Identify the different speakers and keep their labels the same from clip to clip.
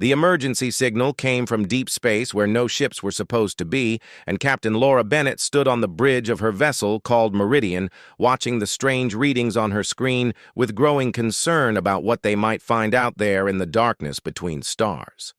Speaker 1: The emergency signal came from deep space where no ships were supposed to be, and Captain Laura Bennett stood on the bridge of her vessel called Meridian, watching the strange readings on her screen with growing concern about what they might find out there in the darkness between stars.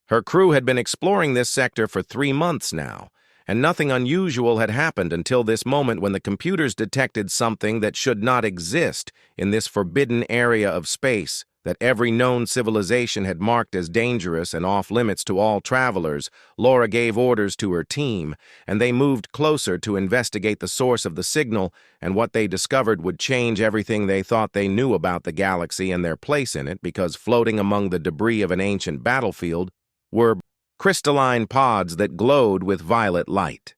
Speaker 1: Her crew had been exploring this sector for 3 months now, and nothing unusual had happened until this moment when the computers detected something that should not exist in this forbidden area of space that every known civilization had marked as dangerous and off-limits to all travelers. Laura gave orders to her team, and they moved closer to investigate the source of the signal, and what they discovered would change everything they thought they knew about the galaxy and their place in it, because floating among the debris of an ancient battlefield were crystalline pods that glowed with violet light.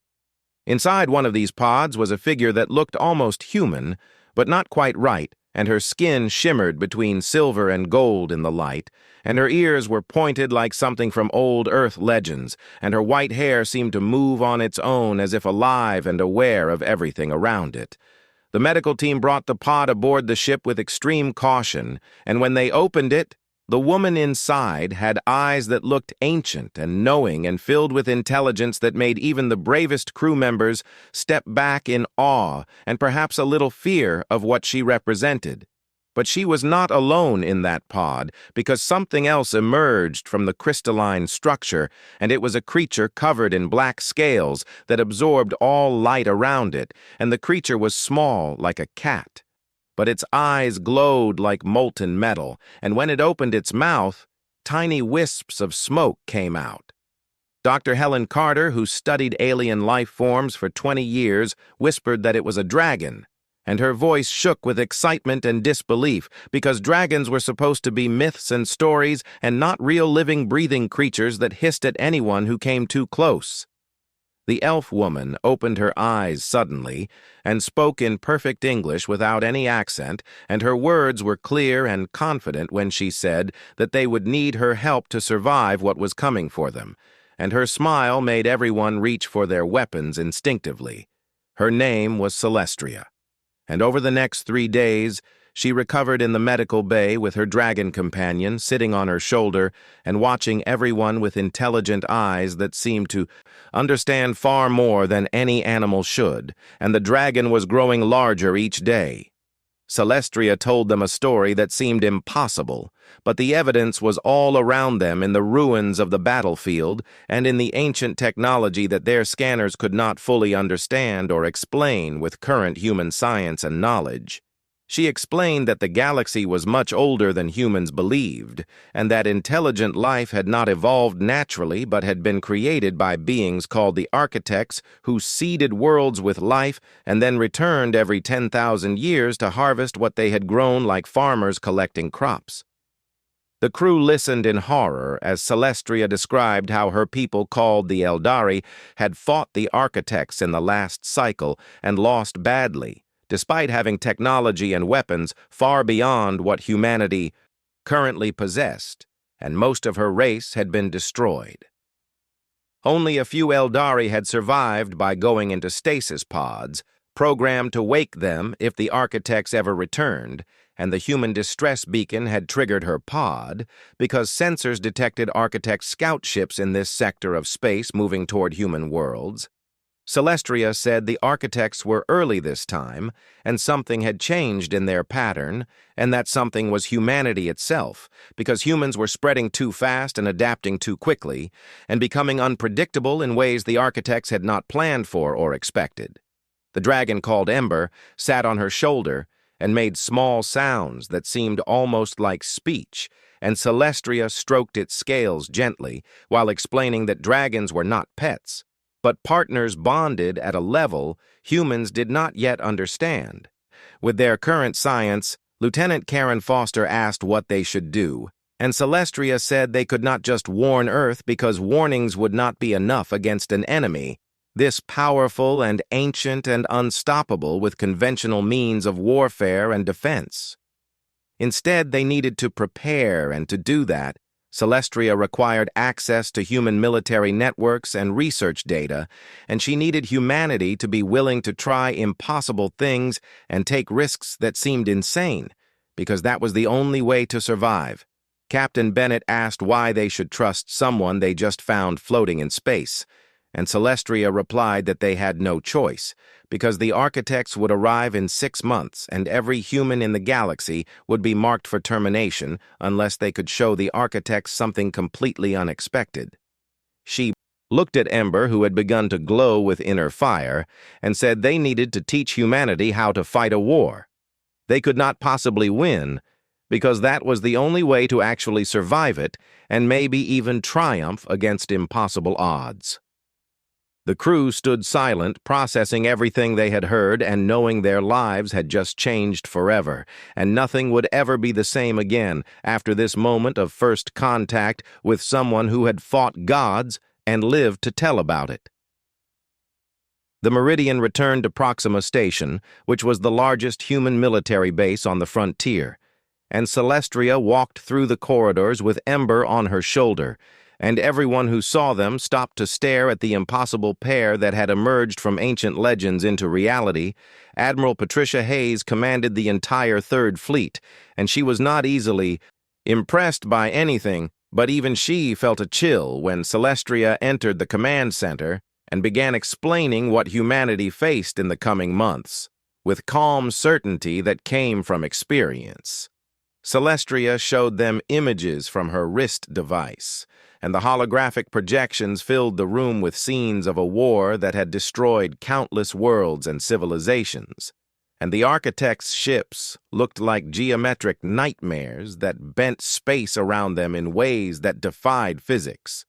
Speaker 1: Inside one of these pods was a figure that looked almost human, but not quite right, and her skin shimmered between silver and gold in the light, and her ears were pointed like something from old Earth legends, and her white hair seemed to move on its own as if alive and aware of everything around it. The medical team brought the pod aboard the ship with extreme caution, and when they opened it, the woman inside had eyes that looked ancient and knowing and filled with intelligence that made even the bravest crew members step back in awe and perhaps a little fear of what she represented. But she was not alone in that pod, because something else emerged from the crystalline structure, and it was a creature covered in black scales that absorbed all light around it, and the creature was small like a cat. But its eyes glowed like molten metal, and when it opened its mouth, tiny wisps of smoke came out. Dr. Helen Carter, who studied alien life forms for 20 years, whispered that it was a dragon, and her voice shook with excitement and disbelief, because dragons were supposed to be myths and stories and not real living, breathing creatures that hissed at anyone who came too close. The elf woman opened her eyes suddenly and spoke in perfect English without any accent, and her words were clear and confident when she said that they would need her help to survive what was coming for them, and her smile made everyone reach for their weapons instinctively. Her name was Celestria, and over the next 3 days, she recovered in the medical bay with her dragon companion sitting on her shoulder and watching everyone with intelligent eyes that seemed to understand far more than any animal should, and the dragon was growing larger each day. Celestria told them a story that seemed impossible, but the evidence was all around them in the ruins of the battlefield and in the ancient technology that their scanners could not fully understand or explain with current human science and knowledge. She explained that the galaxy was much older than humans believed, and that intelligent life had not evolved naturally but had been created by beings called the architects, who seeded worlds with life and then returned every 10,000 years to harvest what they had grown like farmers collecting crops. The crew listened in horror as Celestria described how her people, called the Eldari, had fought the architects in the last cycle and lost badly, despite having technology and weapons far beyond what humanity currently possessed, and most of her race had been destroyed. Only a few Eldari had survived by going into stasis pods, programmed to wake them if the architects ever returned, and the human distress beacon had triggered her pod because sensors detected architect scout ships in this sector of space moving toward human worlds. Celestria said the architects were early this time, and something had changed in their pattern, and that something was humanity itself, because humans were spreading too fast and adapting too quickly, and becoming unpredictable in ways the architects had not planned for or expected. The dragon, called Ember, sat on her shoulder and made small sounds that seemed almost like speech, and Celestria stroked its scales gently while explaining that dragons were not pets, but partners bonded at a level humans did not yet understand. With their current science, Lieutenant Karen Foster asked what they should do, and Celestria said they could not just warn Earth because warnings would not be enough against an enemy, this powerful and ancient and unstoppable with conventional means of warfare and defense. Instead, they needed to prepare, and to do that, Celestria required access to human military networks and research data, and she needed humanity to be willing to try impossible things and take risks that seemed insane, because that was the only way to survive. Captain Bennett asked why they should trust someone they just found floating in space, and Celestria replied that they had no choice, because the architects would arrive in 6 months and every human in the galaxy would be marked for termination unless they could show the architects something completely unexpected. She looked at Ember, who had begun to glow with inner fire, and said they needed to teach humanity how to fight a war. They could not possibly win, because that was the only way to actually survive it and maybe even triumph against impossible odds. The crew stood silent, processing everything they had heard and knowing their lives had just changed forever, and nothing would ever be the same again after this moment of first contact with someone who had fought gods and lived to tell about it. The Meridian returned to Proxima Station, which was the largest human military base on the frontier, and Celestria walked through the corridors with Ember on her shoulder, and everyone who saw them stopped to stare at the impossible pair that had emerged from ancient legends into reality. Admiral Patricia Hayes commanded the entire Third Fleet, and she was not easily impressed by anything, but even she felt a chill when Celestria entered the command center and began explaining what humanity faced in the coming months, with calm certainty that came from experience. Celestria showed them images from her wrist device, and the holographic projections filled the room with scenes of a war that had destroyed countless worlds and civilizations. And the architects' ships looked like geometric nightmares that bent space around them in ways that defied physics.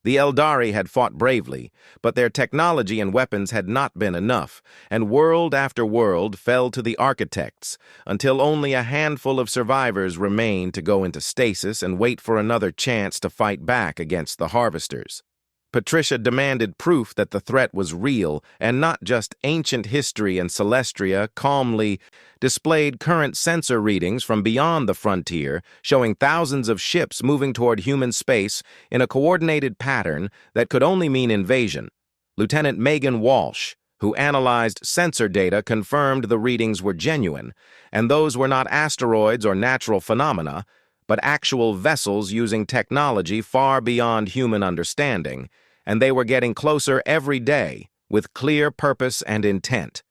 Speaker 1: The Eldari had fought bravely, but their technology and weapons had not been enough, and world after world fell to the architects, until only a handful of survivors remained to go into stasis and wait for another chance to fight back against the Harvesters. Patricia demanded proof that the threat was real and not just ancient history, and Celestria calmly displayed current sensor readings from beyond the frontier, showing thousands of ships moving toward human space in a coordinated pattern that could only mean invasion. Lieutenant Megan Walsh, who analyzed sensor data, confirmed the readings were genuine, and those were not asteroids or natural phenomena, but actual vessels using technology far beyond human understanding, and they were getting closer every day with clear purpose and intent.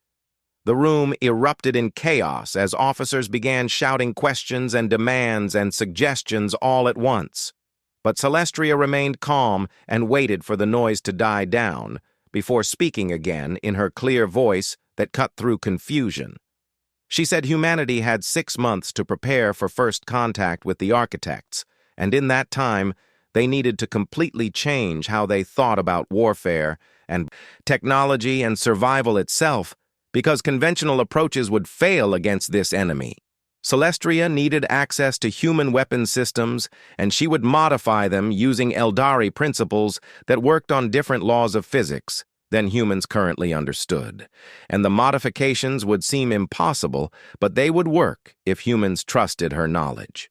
Speaker 1: The room erupted in chaos as officers began shouting questions and demands and suggestions all at once. But Celestria remained calm and waited for the noise to die down before speaking again in her clear voice that cut through confusion. She said humanity had 6 months to prepare for first contact with the architects, and in that time, they needed to completely change how they thought about warfare and technology and survival itself, because conventional approaches would fail against this enemy. Celestria needed access to human weapon systems, and she would modify them using Eldari principles that worked on different laws of physics than humans currently understood. And the modifications would seem impossible, but they would work if humans trusted her knowledge.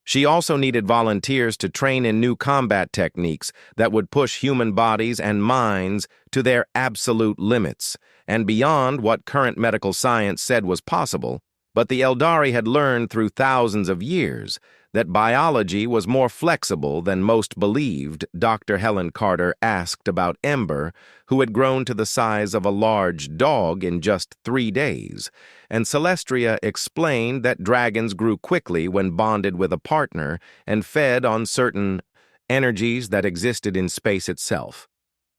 Speaker 1: She also needed volunteers to train in new combat techniques that would push human bodies and minds to their absolute limits, and beyond what current medical science said was possible. But the Eldari had learned through thousands of years that biology was more flexible than most believed. Dr. Helen Carter asked about Ember, who had grown to the size of a large dog in just 3 days, and Celestria explained that dragons grew quickly when bonded with a partner and fed on certain energies that existed in space itself.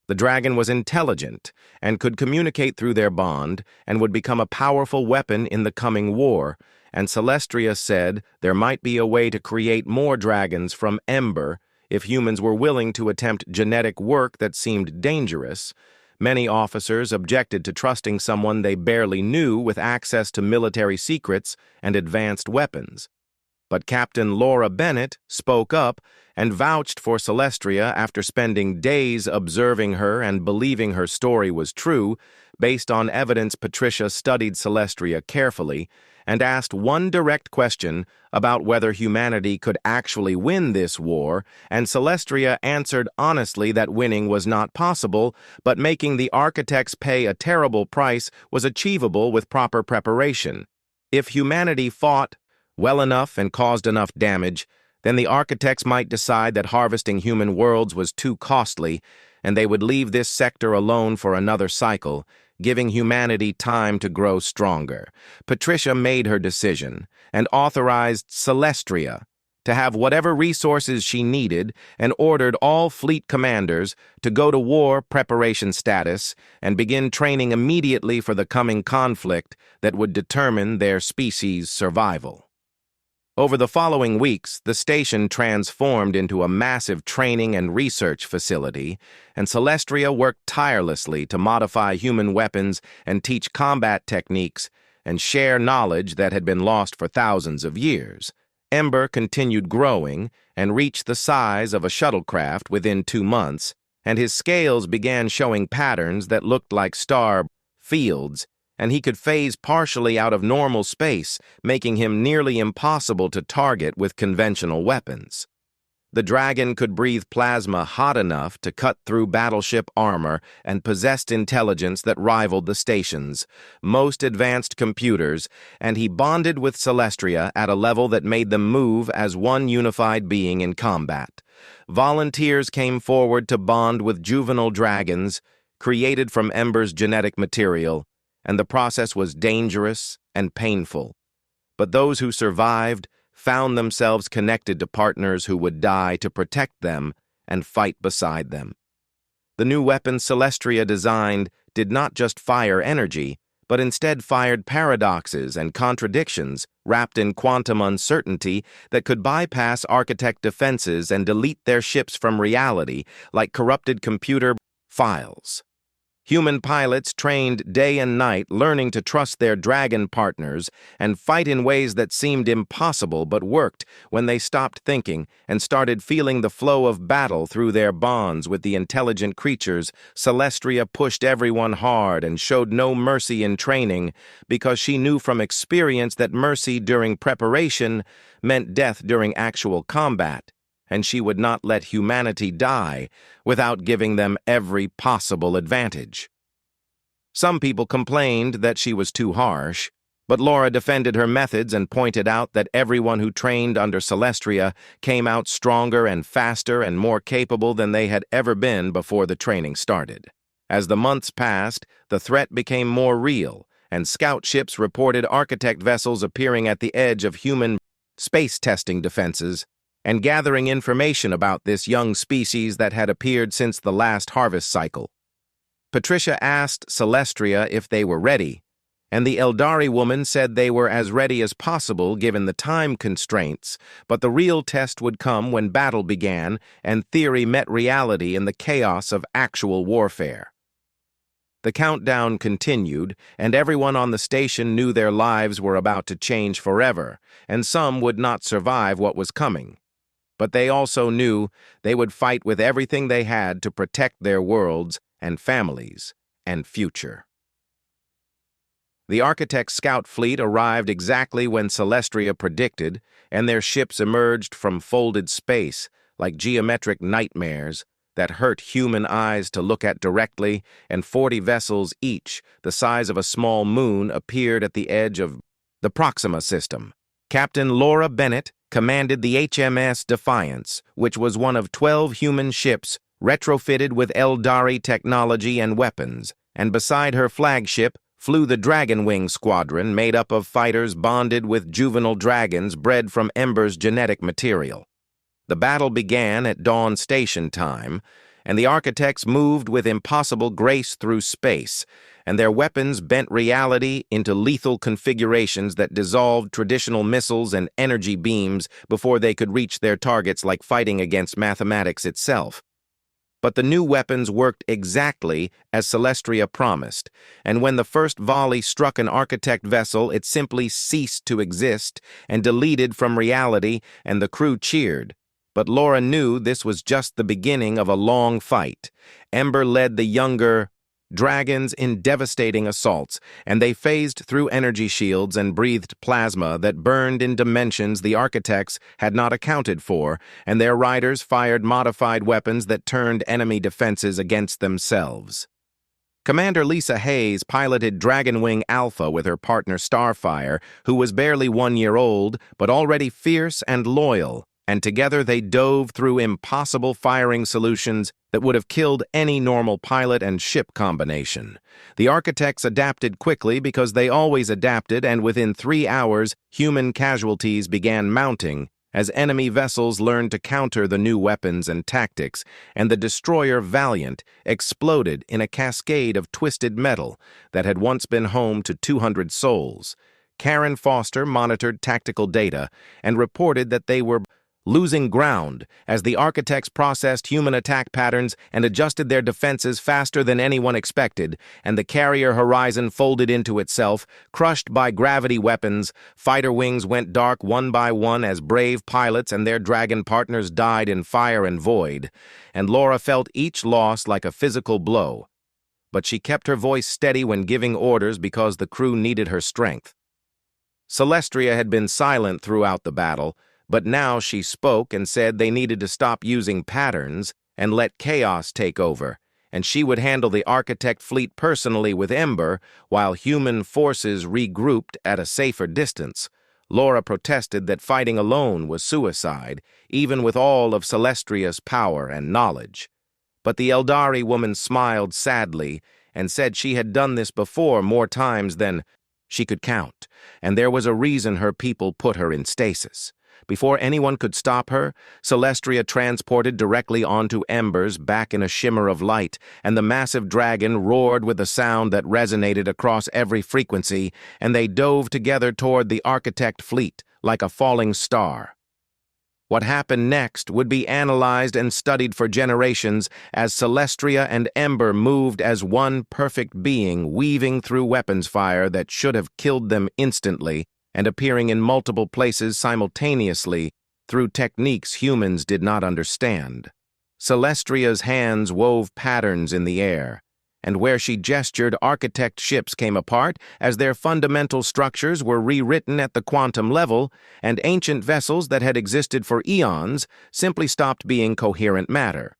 Speaker 1: The dragon was intelligent and could communicate through their bond and would become a powerful weapon in the coming war, and Celestria said there might be a way to create more dragons from Ember if humans were willing to attempt genetic work that seemed dangerous. Many officers objected to trusting someone they barely knew with access to military secrets and advanced weapons. But Captain Laura Bennett spoke up and vouched for Celestria after spending days observing her and believing her story was true. Based on evidence, Patricia studied Celestria carefully and asked one direct question about whether humanity could actually win this war, and Celestria answered honestly that winning was not possible, but making the architects pay a terrible price was achievable with proper preparation. If humanity fought well enough and caused enough damage, Then the architects might decide that harvesting human worlds was too costly, and they would leave this sector alone for another cycle, giving humanity time to grow stronger. Patricia made her decision and authorized Celestria to have whatever resources she needed and ordered all fleet commanders to go to war preparation status and begin training immediately for the coming conflict that would determine their species' survival. Over the following weeks, the station transformed into a massive training and research facility, and Celestria worked tirelessly to modify human weapons and teach combat techniques and share knowledge that had been lost for thousands of years. Ember continued growing and reached the size of a shuttlecraft within 2 months, and his scales began showing patterns that looked like star fields, and he could phase partially out of normal space, making him nearly impossible to target with conventional weapons. The dragon could breathe plasma hot enough to cut through battleship armor and possessed intelligence that rivaled the station's most advanced computers, and he bonded with Celestria at a level that made them move as one unified being in combat. Volunteers came forward to bond with juvenile dragons, created from Ember's genetic material, and the process was dangerous and painful. But those who survived found themselves connected to partners who would die to protect them and fight beside them. The new weapons Celestria designed did not just fire energy, but instead fired paradoxes and contradictions wrapped in quantum uncertainty that could bypass architect defenses and delete their ships from reality like corrupted computer files. Human pilots trained day and night, learning to trust their dragon partners and fight in ways that seemed impossible but worked when they stopped thinking and started feeling the flow of battle through their bonds with the intelligent creatures. Celestria pushed everyone hard and showed no mercy in training because she knew from experience that mercy during preparation meant death during actual combat, and she would not let humanity die without giving them every possible advantage. Some people complained that she was too harsh, but Laura defended her methods and pointed out that everyone who trained under Celestria came out stronger and faster and more capable than they had ever been before the training started. As the months passed, the threat became more real, and scout ships reported architect vessels appearing at the edge of human space testing defenses and gathering information about this young species that had appeared since the last harvest cycle. Patricia asked Celestria if they were ready, and the Eldari woman said they were as ready as possible given the time constraints, but the real test would come when battle began and theory met reality in the chaos of actual warfare. The countdown continued, and everyone on the station knew their lives were about to change forever, and some would not survive what was coming. But they also knew they would fight with everything they had to protect their worlds and families and future. The Architect's scout fleet arrived exactly when Celestria predicted, and their ships emerged from folded space like geometric nightmares that hurt human eyes to look at directly, and 40 vessels each, the size of a small moon, appeared at the edge of the Proxima system. Captain Laura Bennett commanded the HMS Defiance, which was one of 12 human ships retrofitted with Eldari technology and weapons, and beside her flagship flew the Dragonwing Squadron made up of fighters bonded with juvenile dragons bred from Ember's genetic material. The battle began at dawn station time, and the architects moved with impossible grace through space, and their weapons bent reality into lethal configurations that dissolved traditional missiles and energy beams before they could reach their targets, like fighting against mathematics itself. But the new weapons worked exactly as Celestria promised, and when the first volley struck an architect vessel, it simply ceased to exist and deleted from reality, and the crew cheered. But Laura knew this was just the beginning of a long fight. Ember led the younger dragons in devastating assaults, and they phased through energy shields and breathed plasma that burned in dimensions the architects had not accounted for, and their riders fired modified weapons that turned enemy defenses against themselves. Commander Lisa Hayes piloted Dragonwing Alpha with her partner Starfire, who was barely 1 year old, but already fierce and loyal, and together they dove through impossible firing solutions that would have killed any normal pilot and ship combination. The architects adapted quickly because they always adapted, and within 3 hours, human casualties began mounting as enemy vessels learned to counter the new weapons and tactics, and the destroyer Valiant exploded in a cascade of twisted metal that had once been home to 200 souls. Karen Foster monitored tactical data and reported that they were losing ground as the architects processed human attack patterns and adjusted their defenses faster than anyone expected, and the carrier horizon folded into itself, crushed by gravity weapons. Fighter wings went dark one by one as brave pilots and their dragon partners died in fire and void, and Laura felt each loss like a physical blow. But she kept her voice steady when giving orders because the crew needed her strength. Celestria had been silent throughout the battle, but now she spoke and said they needed to stop using patterns and let chaos take over, and she would handle the architect fleet personally with Ember while human forces regrouped at a safer distance. Laura protested that fighting alone was suicide, even with all of Celestria's power and knowledge. But the Eldari woman smiled sadly and said she had done this before more times than she could count, and there was a reason her people put her in stasis. Before anyone could stop her, Celestria transported directly onto Embers back in a shimmer of light, and the massive dragon roared with a sound that resonated across every frequency, and they dove together toward the architect fleet like a falling star. What happened next would be analyzed and studied for generations as Celestria and Ember moved as one perfect being, weaving through weapons fire that should have killed them instantly, and appearing in multiple places simultaneously through techniques humans did not understand. Celestria's hands wove patterns in the air, and where she gestured, architect ships came apart as their fundamental structures were rewritten at the quantum level, and ancient vessels that had existed for eons simply stopped being coherent matter.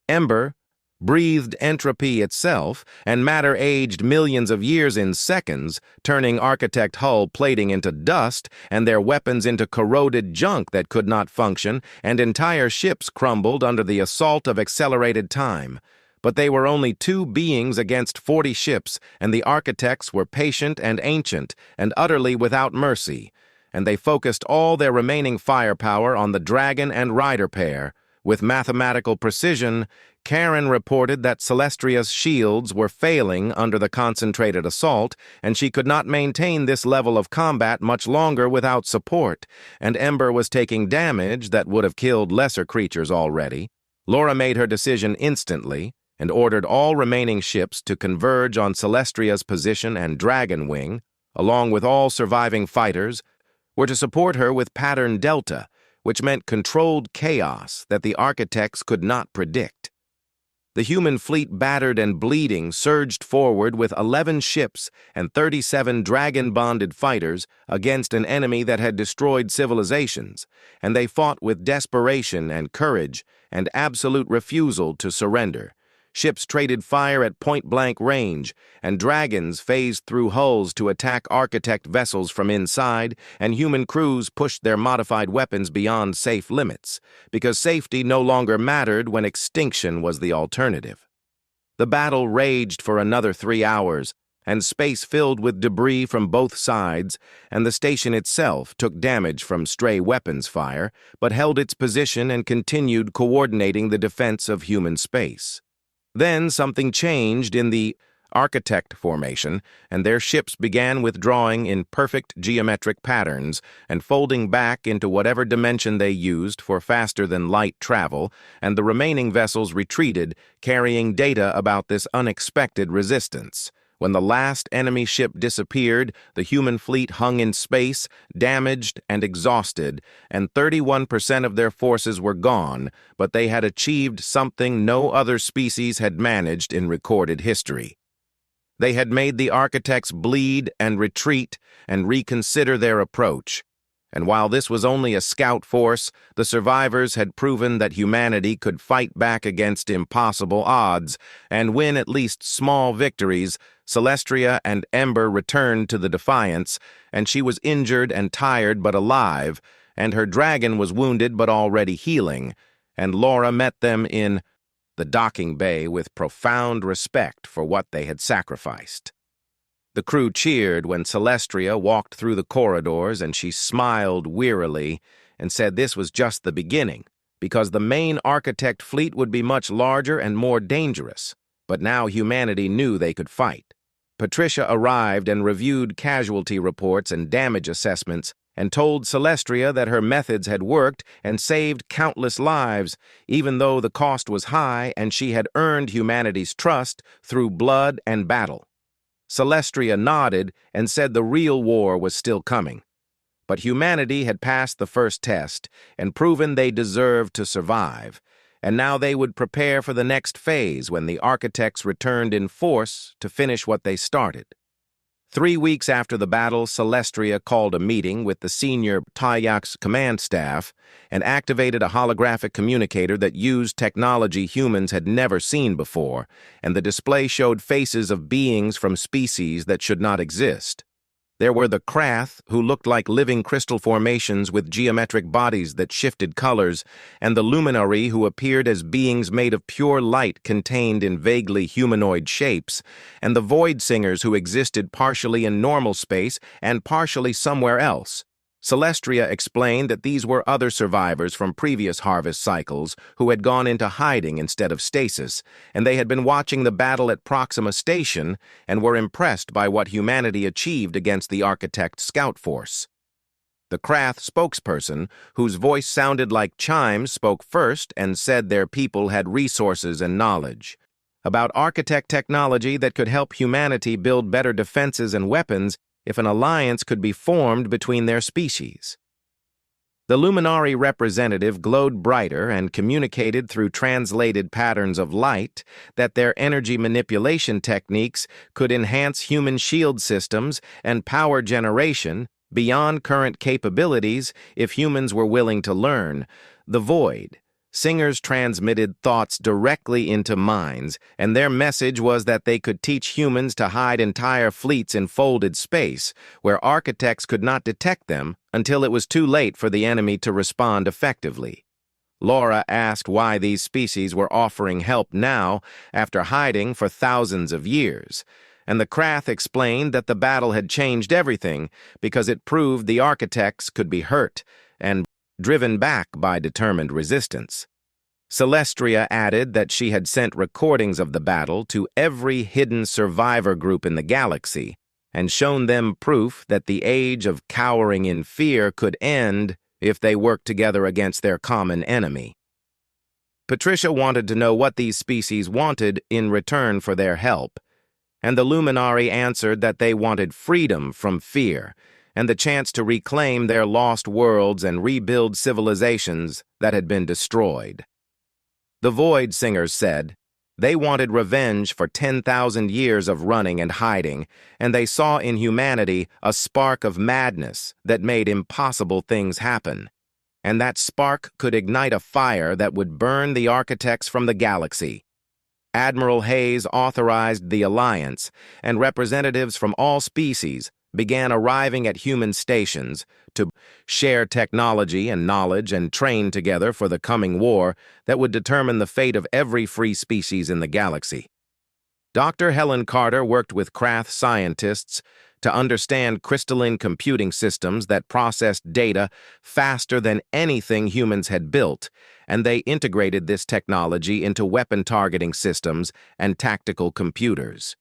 Speaker 1: Ember breathed entropy itself, and matter aged millions of years in seconds, turning architect hull plating into dust and their weapons into corroded junk that could not function, and entire ships crumbled under the assault of accelerated time. But they were only 2 beings against 40 ships, and the architects were patient and ancient and utterly without mercy, and they focused all their remaining firepower on the dragon and rider pair. With mathematical precision, Karen reported that Celestria's shields were failing under the concentrated assault, and she could not maintain this level of combat much longer without support, and Ember was taking damage that would have killed lesser creatures already. Laura made her decision instantly and ordered all remaining ships to converge on Celestria's position, and Dragon Wing, along with all surviving fighters, were to support her with Pattern Delta, which meant controlled chaos that the architects could not predict. The human fleet, battered and bleeding, surged forward with 11 ships and 37 dragon-bonded fighters against an enemy that had destroyed civilizations, and they fought with desperation and courage and absolute refusal to surrender. Ships traded fire at point-blank range, and dragons phased through hulls to attack architect vessels from inside, and human crews pushed their modified weapons beyond safe limits, because safety no longer mattered when extinction was the alternative. The battle raged for another 3 hours, and space filled with debris from both sides, and the station itself took damage from stray weapons fire, but held its position and continued coordinating the defense of human space. Then something changed in the architect formation, and their ships began withdrawing in perfect geometric patterns and folding back into whatever dimension they used for faster-than-light travel, and the remaining vessels retreated, carrying data about this unexpected resistance. When the last enemy ship disappeared, the human fleet hung in space, damaged and exhausted, and 31% of their forces were gone, but they had achieved something no other species had managed in recorded history. They had made the architects bleed and retreat and reconsider their approach. And while this was only a scout force, the survivors had proven that humanity could fight back against impossible odds and win at least small victories. Celestria and Ember returned to the Defiance, and she was injured and tired but alive, and her dragon was wounded but already healing, and Laura met them in the docking bay with profound respect for what they had sacrificed. The crew cheered when Celestria walked through the corridors, and she smiled wearily and said this was just the beginning, because the main architect fleet would be much larger and more dangerous. But now humanity knew they could fight. Patricia arrived and reviewed casualty reports and damage assessments and told Celestria that her methods had worked and saved countless lives, even though the cost was high and she had earned humanity's trust through blood and battle. Celestria nodded and said the real war was still coming. But humanity had passed the first test and proven they deserved to survive, and now they would prepare for the next phase when the architects returned in force to finish what they started. 3 weeks after the battle, Celestria called a meeting with the senior Tyak's command staff and activated a holographic communicator that used technology humans had never seen before, and the display showed faces of beings from species that should not exist. There were the Krath, who looked like living crystal formations with geometric bodies that shifted colors, and the Luminari, who appeared as beings made of pure light contained in vaguely humanoid shapes, and the Void Singers, who existed partially in normal space and partially somewhere else. Celestria explained that these were other survivors from previous harvest cycles who had gone into hiding instead of stasis, and they had been watching the battle at Proxima Station and were impressed by what humanity achieved against the Architect Scout Force. The Krath spokesperson, whose voice sounded like chimes, spoke first and said their people had resources and knowledge about Architect technology that could help humanity build better defenses and weapons if an alliance could be formed between their species. The Luminari representative glowed brighter and communicated through translated patterns of light that their energy manipulation techniques could enhance human shield systems and power generation beyond current capabilities if humans were willing to learn. The Void Singers transmitted thoughts directly into minds, and their message was that they could teach humans to hide entire fleets in folded space, where architects could not detect them until it was too late for the enemy to respond effectively. Laura asked why these species were offering help now after hiding for thousands of years, and the Krath explained that the battle had changed everything because it proved the architects could be hurt and driven back by determined resistance. Celestria added that she had sent recordings of the battle to every hidden survivor group in the galaxy and shown them proof that the age of cowering in fear could end if they worked together against their common enemy. Patricia wanted to know what these species wanted in return for their help, and the Luminari answered that they wanted freedom from fear and the chance to reclaim their lost worlds and rebuild civilizations that had been destroyed. The Void Singers said they wanted revenge for 10,000 years of running and hiding, and they saw in humanity a spark of madness that made impossible things happen. And that spark could ignite a fire that would burn the architects from the galaxy. Admiral Hayes authorized the alliance, and representatives from all species began arriving at human stations to share technology and knowledge and train together for the coming war that would determine the fate of every free species in the galaxy. Dr. Helen Carter worked with Krath scientists to understand crystalline computing systems that processed data faster than anything humans had built, and they integrated this technology into weapon targeting systems and tactical computers.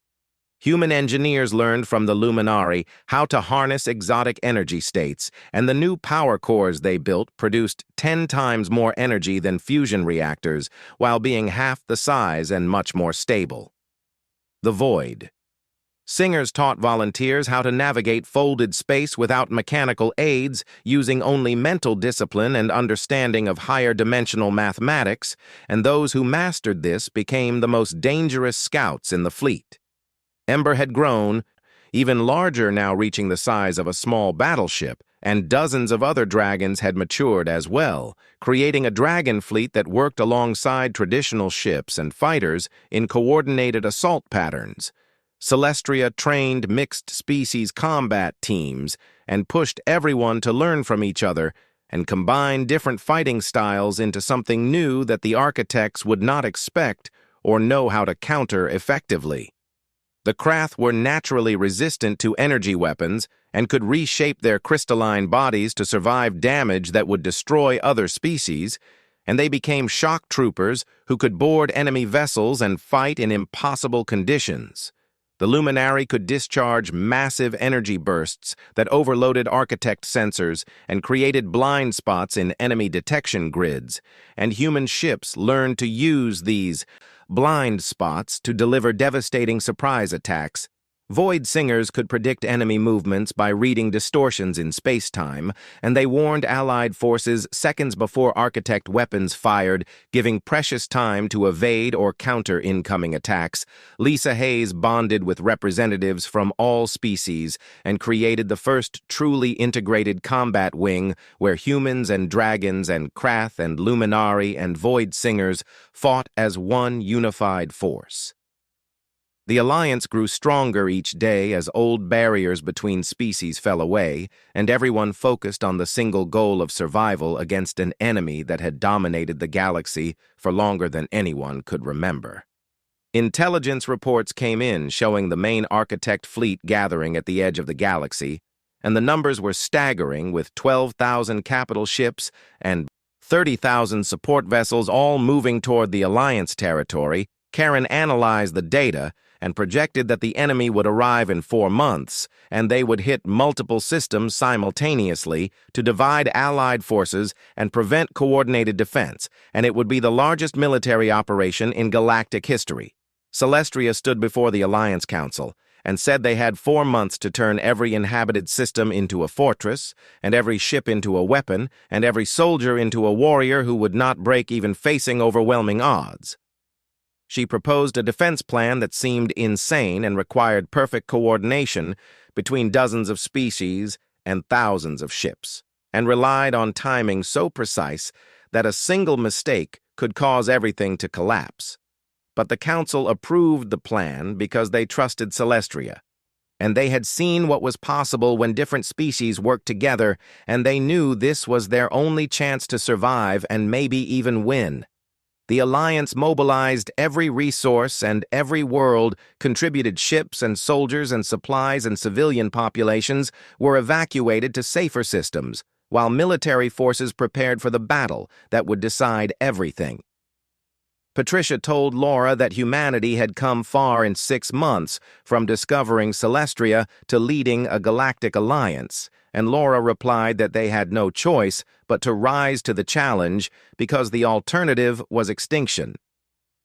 Speaker 1: Human engineers learned from the Luminari how to harness exotic energy states, and the new power cores they built produced 10 times more energy than fusion reactors, while being half the size and much more stable. The Void Singers taught volunteers how to navigate folded space without mechanical aids, using only mental discipline and understanding of higher dimensional mathematics, and those who mastered this became the most dangerous scouts in the fleet. Ember had grown, even larger now, reaching the size of a small battleship, and dozens of other dragons had matured as well, creating a dragon fleet that worked alongside traditional ships and fighters in coordinated assault patterns. Celestria trained mixed-species combat teams and pushed everyone to learn from each other, and combine different fighting styles into something new that the architects would not expect or know how to counter effectively. The Krath were naturally resistant to energy weapons and could reshape their crystalline bodies to survive damage that would destroy other species, and they became shock troopers who could board enemy vessels and fight in impossible conditions. The Luminary could discharge massive energy bursts that overloaded architect sensors and created blind spots in enemy detection grids, and human ships learned to use these blind spots to deliver devastating surprise attacks. Void Singers could predict enemy movements by reading distortions in space-time, and they warned Allied forces seconds before architect weapons fired, giving precious time to evade or counter incoming attacks. Lisa Hayes bonded with representatives from all species and created the first truly integrated combat wing where humans and dragons and Krath and Luminari and Void Singers fought as one unified force. The alliance grew stronger each day as old barriers between species fell away, and everyone focused on the single goal of survival against an enemy that had dominated the galaxy for longer than anyone could remember. Intelligence reports came in showing the main architect fleet gathering at the edge of the galaxy, and the numbers were staggering, with 12,000 capital ships and 30,000 support vessels all moving toward the Alliance territory. Karen analyzed the data and projected that the enemy would arrive in 4 months, and they would hit multiple systems simultaneously to divide Allied forces and prevent coordinated defense, and it would be the largest military operation in galactic history. Celestria stood before the Alliance Council and said they had 4 months to turn every inhabited system into a fortress, and every ship into a weapon, and every soldier into a warrior who would not break even facing overwhelming odds. She proposed a defense plan that seemed insane and required perfect coordination between dozens of species and thousands of ships, and relied on timing so precise that a single mistake could cause everything to collapse. But the Council approved the plan because they trusted Celestria, and they had seen what was possible when different species worked together, and they knew this was their only chance to survive and maybe even win. The Alliance mobilized every resource, and every world contributed ships and soldiers and supplies, and civilian populations were evacuated to safer systems, while military forces prepared for the battle that would decide everything. Patricia told Laura that humanity had come far in 6 months from discovering Celestria to leading a galactic alliance, and Laura replied that they had no choice but to rise to the challenge because the alternative was extinction.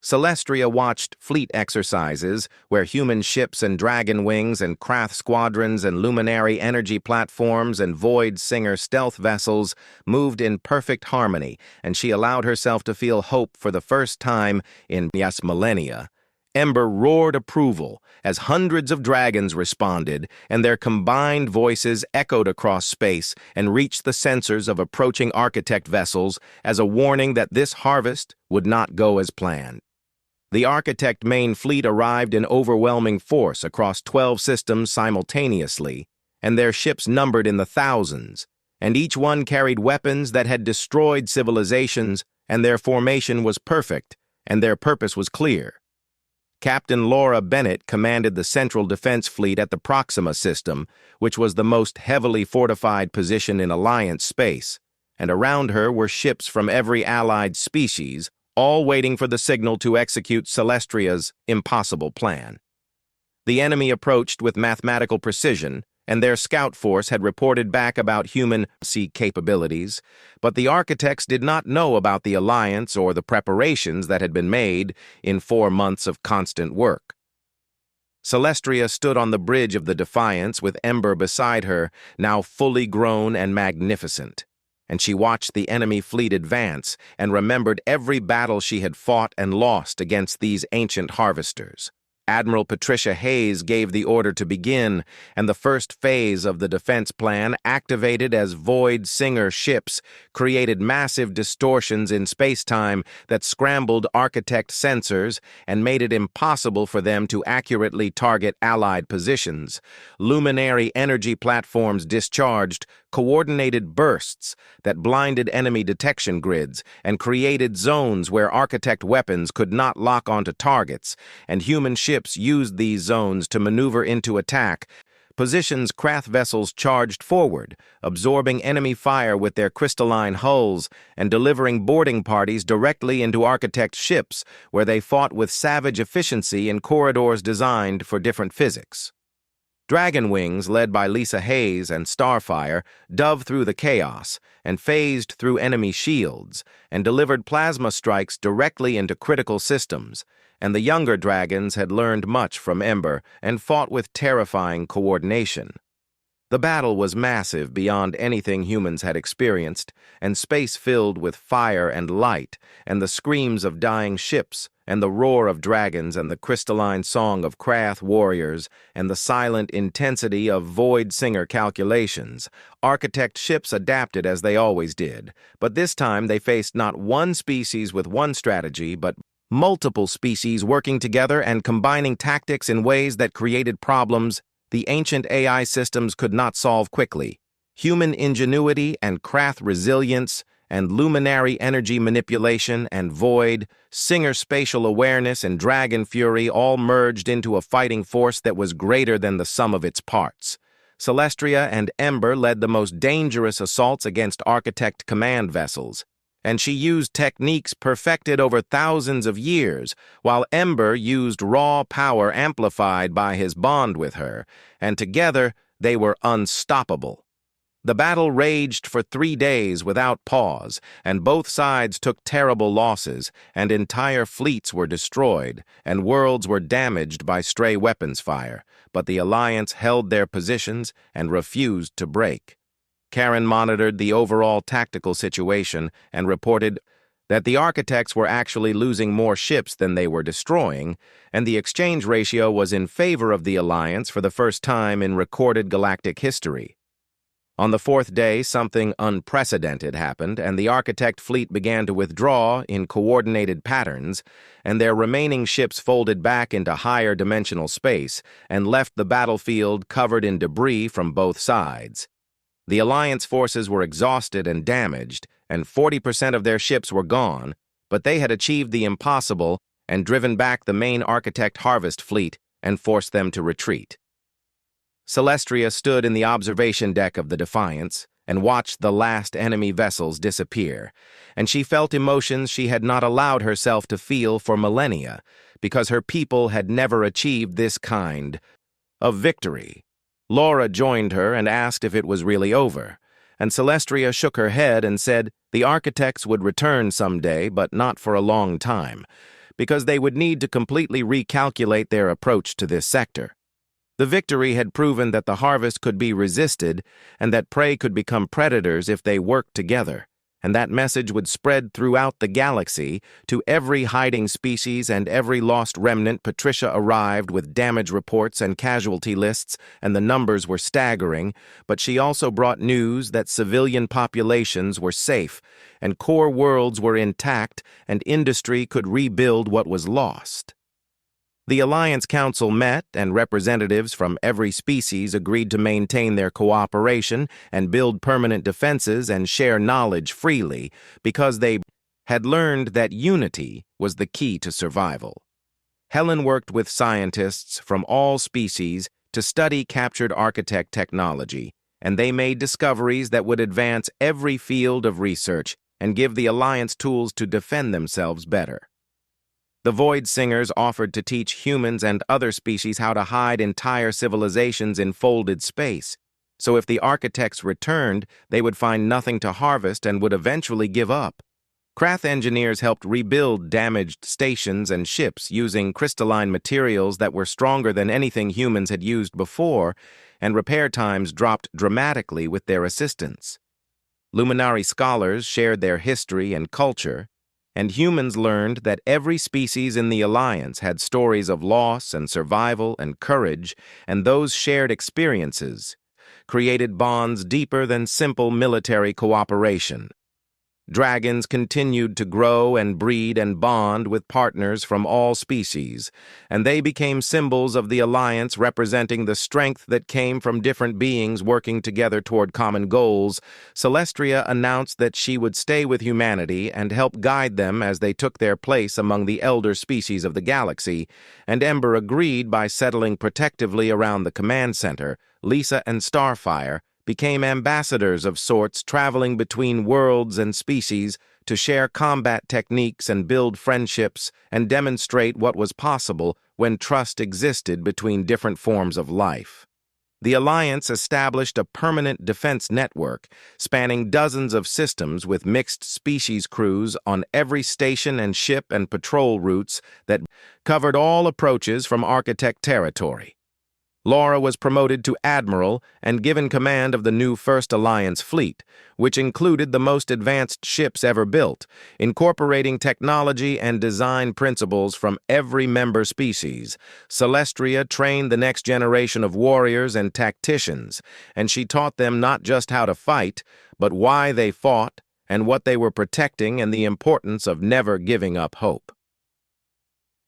Speaker 1: Celestria watched fleet exercises where human ships and dragon wings and Krath squadrons and Luminary energy platforms and Void Singer stealth vessels moved in perfect harmony, and she allowed herself to feel hope for the first time in millennia. Ember roared approval as hundreds of dragons responded, and their combined voices echoed across space and reached the sensors of approaching architect vessels as a warning that this harvest would not go as planned. The architect main fleet arrived in overwhelming force across 12 systems simultaneously, and their ships numbered in the thousands, and each one carried weapons that had destroyed civilizations, and their formation was perfect, and their purpose was clear. Captain Laura Bennett commanded the Central Defense Fleet at the Proxima system, which was the most heavily fortified position in Alliance space, and around her were ships from every allied species, all waiting for the signal to execute Celestria's impossible plan. The enemy approached with mathematical precision, and their scout force had reported back about human sea capabilities, but the architects did not know about the alliance or the preparations that had been made in 4 months of constant work. Celestria stood on the bridge of the Defiance with Ember beside her, now fully grown and magnificent, and she watched the enemy fleet advance and remembered every battle she had fought and lost against these ancient harvesters. Admiral Patricia Hayes gave the order to begin, and the first phase of the defense plan, activated as Void Singer ships, created massive distortions in space-time that scrambled Architect sensors and made it impossible for them to accurately target Allied positions. Luminary energy platforms discharged coordinated bursts that blinded enemy detection grids and created zones where Architect weapons could not lock onto targets, and human ships used these zones to maneuver into attack positions. Krath vessels charged forward, absorbing enemy fire with their crystalline hulls and delivering boarding parties directly into Architect ships, where they fought with savage efficiency in corridors designed for different physics. Dragon Wings, led by Lisa Hayes and Starfire, dove through the chaos and phased through enemy shields and delivered plasma strikes directly into critical systems, and the younger dragons had learned much from Ember and fought with terrifying coordination. The battle was massive beyond anything humans had experienced, and space filled with fire and light, and the screams of dying ships, and the roar of dragons, and the crystalline song of Krath warriors, and the silent intensity of Void Singer calculations. Architect ships adapted as they always did, but this time they faced not one species with one strategy, but multiple species working together and combining tactics in ways that created problems the ancient AI systems could not solve quickly. Human ingenuity and Krath resilience and luminary energy manipulation and Void, Singer spatial awareness and Dragon Fury all merged into a fighting force that was greater than the sum of its parts. Celestria and Ember led the most dangerous assaults against Architect command vessels, and she used techniques perfected over thousands of years, while Ember used raw power amplified by his bond with her, and together they were unstoppable. The battle raged for 3 days without pause, and both sides took terrible losses, and entire fleets were destroyed, and worlds were damaged by stray weapons fire, but the Alliance held their positions and refused to break. Karen monitored the overall tactical situation and reported that the Architects were actually losing more ships than they were destroying, and the exchange ratio was in favor of the Alliance for the first time in recorded galactic history. On the 4th day, something unprecedented happened, and the Architect fleet began to withdraw in coordinated patterns, and their remaining ships folded back into higher dimensional space and left the battlefield covered in debris from both sides. The Alliance forces were exhausted and damaged, and 40% of their ships were gone, but they had achieved the impossible and driven back the main Architect harvest fleet and forced them to retreat. Celestria stood in the observation deck of the Defiance and watched the last enemy vessels disappear, and she felt emotions she had not allowed herself to feel for millennia, because her people had never achieved this kind of victory. Laura joined her and asked if it was really over, and Celestria shook her head and said the Architects would return someday, but not for a long time, because they would need to completely recalculate their approach to this sector. The victory had proven that the harvest could be resisted and that prey could become predators if they worked together, and that message would spread throughout the galaxy to every hiding species and every lost remnant. Patricia arrived with damage reports and casualty lists, and the numbers were staggering, but she also brought news that civilian populations were safe, and core worlds were intact, and industry could rebuild what was lost. The Alliance Council met, and representatives from every species agreed to maintain their cooperation and build permanent defenses and share knowledge freely, because they had learned that unity was the key to survival. Helen worked with scientists from all species to study captured Architect technology, and they made discoveries that would advance every field of research and give the Alliance tools to defend themselves better. The Void Singers offered to teach humans and other species how to hide entire civilizations in folded space, so if the Architects returned, they would find nothing to harvest and would eventually give up. Krath engineers helped rebuild damaged stations and ships using crystalline materials that were stronger than anything humans had used before, and repair times dropped dramatically with their assistance. Luminary scholars shared their history and culture, and humans learned that every species in the Alliance had stories of loss and survival and courage, and those shared experiences created bonds deeper than simple military cooperation. Dragons continued to grow and breed and bond with partners from all species, and they became symbols of the Alliance, representing the strength that came from different beings working together toward common goals. Celestria announced that she would stay with humanity and help guide them as they took their place among the elder species of the galaxy, and Ember agreed by settling protectively around the command center. Lisa and Starfire became ambassadors of sorts, traveling between worlds and species to share combat techniques and build friendships and demonstrate what was possible when trust existed between different forms of life. The Alliance established a permanent defense network spanning dozens of systems with mixed species crews on every station and ship and patrol routes that covered all approaches from Architect territory. Laura was promoted to Admiral and given command of the new First Alliance fleet, which included the most advanced ships ever built, incorporating technology and design principles from every member species. Celestria trained the next generation of warriors and tacticians, and she taught them not just how to fight, but why they fought and what they were protecting, and the importance of never giving up hope.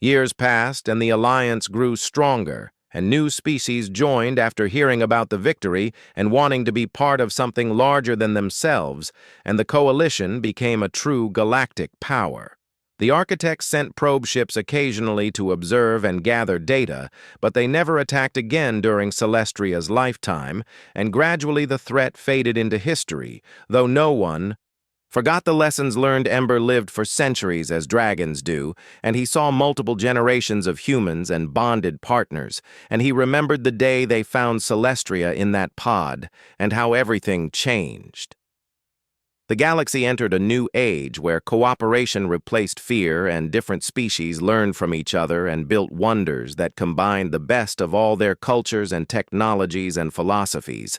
Speaker 1: Years passed, and the Alliance grew stronger, and new species joined after hearing about the victory and wanting to be part of something larger than themselves, and the coalition became a true galactic power. The Architects sent probe ships occasionally to observe and gather data, but they never attacked again during Celestria's lifetime, and gradually the threat faded into history, though no one forgot the lessons learned. Ember lived for centuries as dragons do, and he saw multiple generations of humans and bonded partners, and he remembered the day they found Celestria in that pod, and how everything changed. The galaxy entered a new age where cooperation replaced fear, and different species learned from each other and built wonders that combined the best of all their cultures and technologies and philosophies.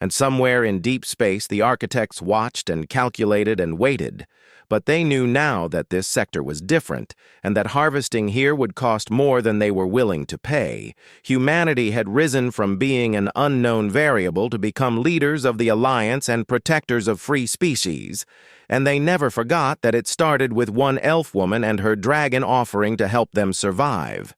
Speaker 1: And somewhere in deep space, the Architects watched and calculated and waited, but they knew now that this sector was different, and that harvesting here would cost more than they were willing to pay. Humanity had risen from being an unknown variable to become leaders of the Alliance and protectors of free species, and they never forgot that it started with one elf woman and her dragon offering to help them survive.